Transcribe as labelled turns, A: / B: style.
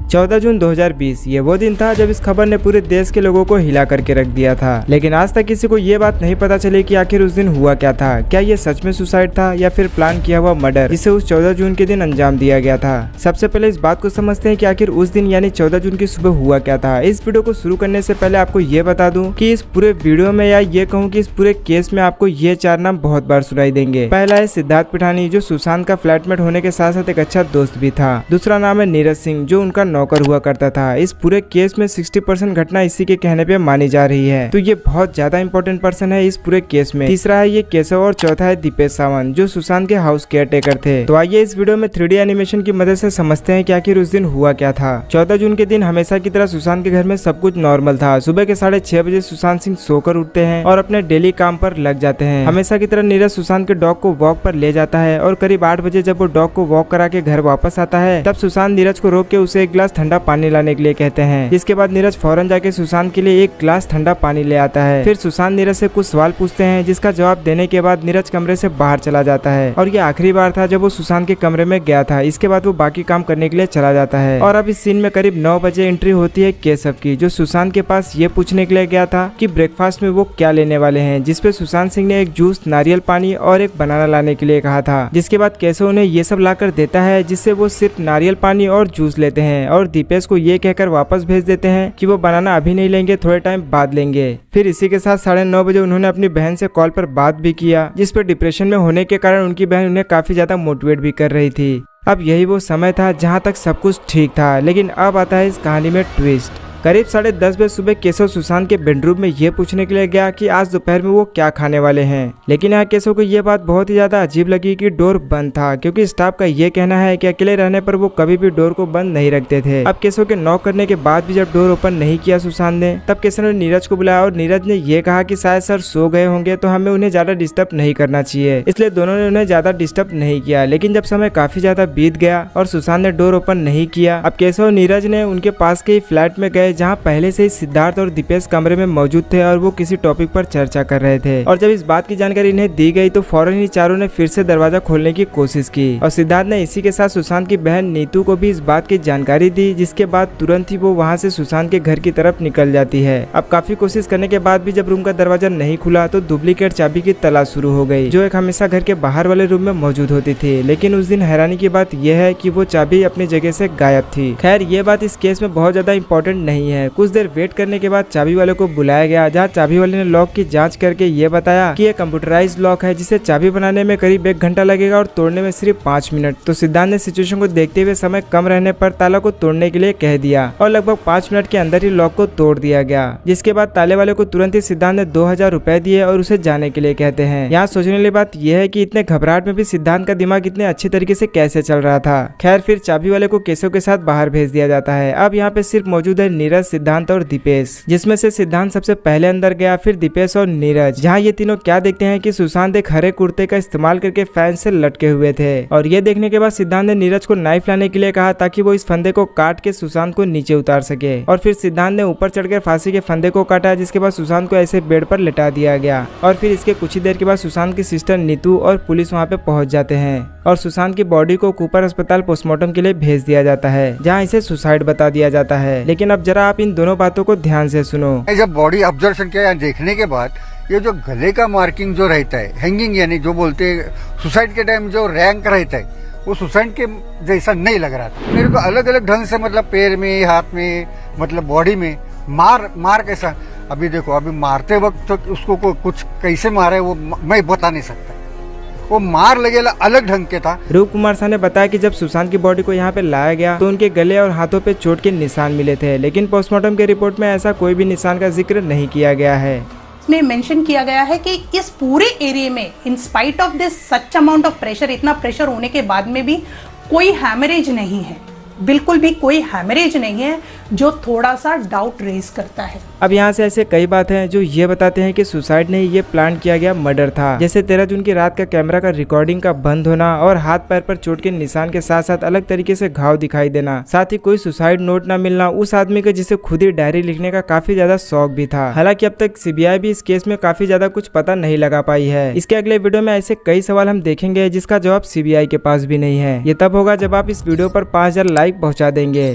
A: 14 जून 2020 ये वो दिन था जब इस खबर ने पूरे देश के लोगों को हिला करके रख दिया था। लेकिन आज तक किसी को ये बात नहीं पता चली कि आखिर उस दिन हुआ क्या था। क्या ये सच में सुसाइड था या फिर प्लान किया हुआ मर्डर जिसे उस 14 जून के दिन अंजाम दिया गया था। सबसे पहले इस बात को समझते हैं कि आखिर उस दिन यानी 14 जून की सुबह हुआ क्या था। इस वीडियो को शुरू करने से पहले आपको ये बता दूं कि इस पूरे वीडियो में या ये कहूँ कि इस पूरे केस में आपको ये 4 नाम बहुत बार सुनाई देंगे। पहला है सिद्धार्थ पिठानी, जो सुशांत का फ्लैटमेट होने के साथ साथ एक अच्छा दोस्त भी था। दूसरा नाम है नीरज सिंह, जो उनका नौकर हुआ करता था। इस पूरे केस में 60% घटना इसी के कहने पे मानी जा रही है, तो ये बहुत ज्यादा इंपॉर्टेंट पर्सन है इस पूरे केस में। तीसरा है ये केशव और चौथा है दीपेश सावंत, जो सुशांत के हाउस केयर टेकर थे। तो आइए इस वीडियो में 3D एनिमेशन की मदद से समझते हैं कि आखिर उस दिन हुआ क्या था। 14 जून के दिन हमेशा की तरह सुशांत के घर में सब कुछ नॉर्मल था। सुबह के 6:30 बजे सुशांत सिंह सोकर उठते हैं और अपने डेली काम पर लग जाते हैं। हमेशा की तरह नीरज सुशांत के डॉग को वॉक पर ले जाता है और करीब 8 बजे जब वो डॉग को वॉक करा के घर वापस आता है, तब सुशांत नीरज को रोक के उसे एक गिलास ठंडा पानी लाने के लिए कहते हैं। जिसके बाद नीरज फौरन जाके सुशांत के लिए एक गिलास ठंडा पानी ले आता है। फिर सुशांत नीरज से कुछ सवाल पूछते हैं, जिसका जवाब देने के बाद नीरज कमरे से बाहर चला जाता है। और ये आखिरी बार था जब वो सुशांत के कमरे में गया था। इसके बाद वो बाकी काम करने के लिए चला जाता है। और अब इस सीन में करीब 9 बजे एंट्री होती है केशव की, जो सुशांत के पास ये पूछने के लिए गया था कि ब्रेकफास्ट में वो क्या लेने वाले हैं। जिसपे सुशांत सिंह ने एक जूस, नारियल पानी और एक बनाना लाने के लिए कहा था। जिसके बाद केशव उन्हें ये सब लाकर देता है, जिससे वो सिर्फ नारियल पानी और जूस लेते हैं और दीपेश को ये कहकर वापस भेज देते हैं कि वो बनाना अभी नहीं लेंगे, थोड़े टाइम बाद लेंगे। फिर इसी के साथ 9:30 बजे उन्होंने अपनी बहन से कॉल पर बात भी किया, जिस पर डिप्रेशन में होने के कारण उनकी बहन उन्हें काफी ज्यादा मोटिवेट भी कर रही थी। अब यही वो समय था जहां तक सब कुछ ठीक था, लेकिन अब आता है इस कहानी में ट्विस्ट। करीब 10:30 बजे सुबह केशव सुशांत के बेडरूम में ये पूछने के लिए गया कि आज दोपहर में वो क्या खाने वाले हैं। लेकिन यहाँ केशव को ये बात बहुत ही ज्यादा अजीब लगी कि डोर बंद था, क्योंकि स्टाफ का ये कहना है कि अकेले रहने पर वो कभी भी डोर को बंद नहीं रखते थे। अब केशव के नॉक करने के बाद भी जब डोर ओपन नहीं किया सुशांत ने, तब केशव ने नीरज को बुलाया और नीरज ने ये कहा कि शायद सर सो गए होंगे, तो हमें उन्हें ज्यादा डिस्टर्ब नहीं करना चाहिए। इसलिए दोनों ने उन्हें ज्यादा डिस्टर्ब नहीं किया। लेकिन जब समय काफी ज्यादा बीत गया और सुशांत ने डोर ओपन नहीं किया, अब केशव और नीरज ने उनके पास के फ्लैट में गए, जहाँ पहले से सिद्धार्थ और दीपेश कमरे में मौजूद थे और वो किसी टॉपिक पर चर्चा कर रहे थे। और जब इस बात की जानकारी इन्हें दी गई तो फौरन ही चारों ने फिर से दरवाजा खोलने की कोशिश की और सिद्धार्थ ने इसी के साथ सुशांत की बहन नीतू को भी इस बात की जानकारी दी, जिसके बाद तुरंत ही वो वहाँ से सुशांत के घर की तरफ निकल जाती है। अब काफी कोशिश करने के बाद भी जब रूम का दरवाजा नहीं खुला तो डुप्लीकेट चाबी की तलाश शुरू हो गई, जो एक हमेशा घर के बाहर वाले रूम में मौजूद होती थी। लेकिन उस दिन हैरानी की बात यह है कि वो चाबी अपनी जगह से गायब थी। खैर ये बात इस केस में बहुत ज्यादा इंपॉर्टेंट नहीं है। कुछ देर वेट करने के बाद चाबी वाले को बुलाया गया, जहाँ चाबी वाले ने लॉक की जांच करके ये बताया कि ये कंप्यूटराइज्ड लॉक है, जिसे चाबी बनाने में करीब 1 घंटा लगेगा और तोड़ने में सिर्फ 5 मिनट। तो सिद्धांत ने सिचुएशन को देखते हुए समय कम रहने पर ताला को तोड़ने के लिए कह दिया और लगभग 5 मिनट के अंदर ही लॉक को तोड़ दिया गया। जिसके बाद ताले वाले को तुरंत ही सिद्धांत ने 2000 रुपए दिए और उसे जाने के लिए कहते हैं। यहाँ सोचने वाली बात यह है कि इतने घबराहट में भी सिद्धांत का दिमाग इतने अच्छे तरीके से कैसे चल रहा था। खैर फिर चाबी वाले को केशव के साथ बाहर भेज दिया जाता है। अब यहाँ पे सिर्फ मौजूद है नीरज, सिद्धांत और दीपेश, जिसमें से सिद्धांत सबसे पहले अंदर गया, फिर दीपेश और नीरज। जहाँ ये तीनों क्या देखते हैं कि सुशांत एक हरे कुर्ते का इस्तेमाल करके फैन से लटके हुए थे। और ये देखने के बाद सिद्धांत ने नीरज को नाइफ लाने के लिए कहा, ताकि वो इस फंदे को काट के सुशांत को नीचे उतार सके। और फिर सिद्धांत ने ऊपर चढ़कर फांसी के फंदे को काटा, जिसके बाद सुशांत को ऐसे बेड पर लेटा दिया गया। और फिर इसके कुछ ही देर के बाद सुशांत की सिस्टर नीतू और पुलिस वहाँ पे पहुंच जाते हैं और सुशांत की बॉडी को कूपर अस्पताल पोस्टमार्टम के लिए भेज दिया जाता है, जहाँ इसे सुसाइड बता दिया जाता है। लेकिन अब जरा आप इन दोनों बातों को ध्यान से सुनो।
B: जब बॉडी ऑब्जर्वेशन किया देखने के बाद ये जो गले का मार्किंग जो रहता है, हैंगिंग यानी जो बोलते हैं सुसाइड के टाइम जो रैंक रहता है, वो सुसाइड के जैसा नहीं लग रहा था मेरे को। अलग अलग ढंग से मतलब पैर में, हाथ में, मतलब बॉडी में मार कैसा। अभी देखो अभी मारते वक्त तो उसको कुछ कैसे मारा है वो मैं बता नहीं सकता। वो मार लगेला अलग ढंग के था।
A: रूप कुमार शाह ने बताया कि जब सुशांत की बॉडी को यहाँ पे लाया गया तो उनके गले और हाथों पे चोट के निशान मिले थे, लेकिन पोस्टमार्टम के रिपोर्ट में ऐसा कोई भी निशान का जिक्र नहीं किया गया है।
C: इसमें मेंशन किया गया है कि इस पूरे एरिया में in spite of this such amount of pressure, इतना प्रेशर होने के बाद में भी कोई हैमरेज नहीं है, बिल्कुल भी कोई हैमरेज नहीं है, जो थोड़ा सा डाउट रेज करता है।
A: अब यहाँ से ऐसे कई बातें हैं जो ये बताते हैं कि सुसाइड नहीं, ये प्लान किया गया मर्डर था। जैसे 13 जून की रात का कैमरा का रिकॉर्डिंग का बंद होना और हाथ पैर पर चोट के निशान के साथ साथ अलग तरीके से घाव दिखाई देना, साथ ही कोई सुसाइड नोट न मिलना उस आदमी को जिसे खुद ही डायरी लिखने का काफी ज्यादा शौक भी था। हालांकि अब तक सीबीआई भी इस केस में काफी ज्यादा कुछ पता नहीं लगा पाई है। इसके अगले वीडियो में ऐसे कई सवाल हम देखेंगे जिसका जवाब सीबीआई के पास भी नहीं है। ये तब होगा जब आप इस वीडियो पर 5000 लाइक पहुँचा देंगे।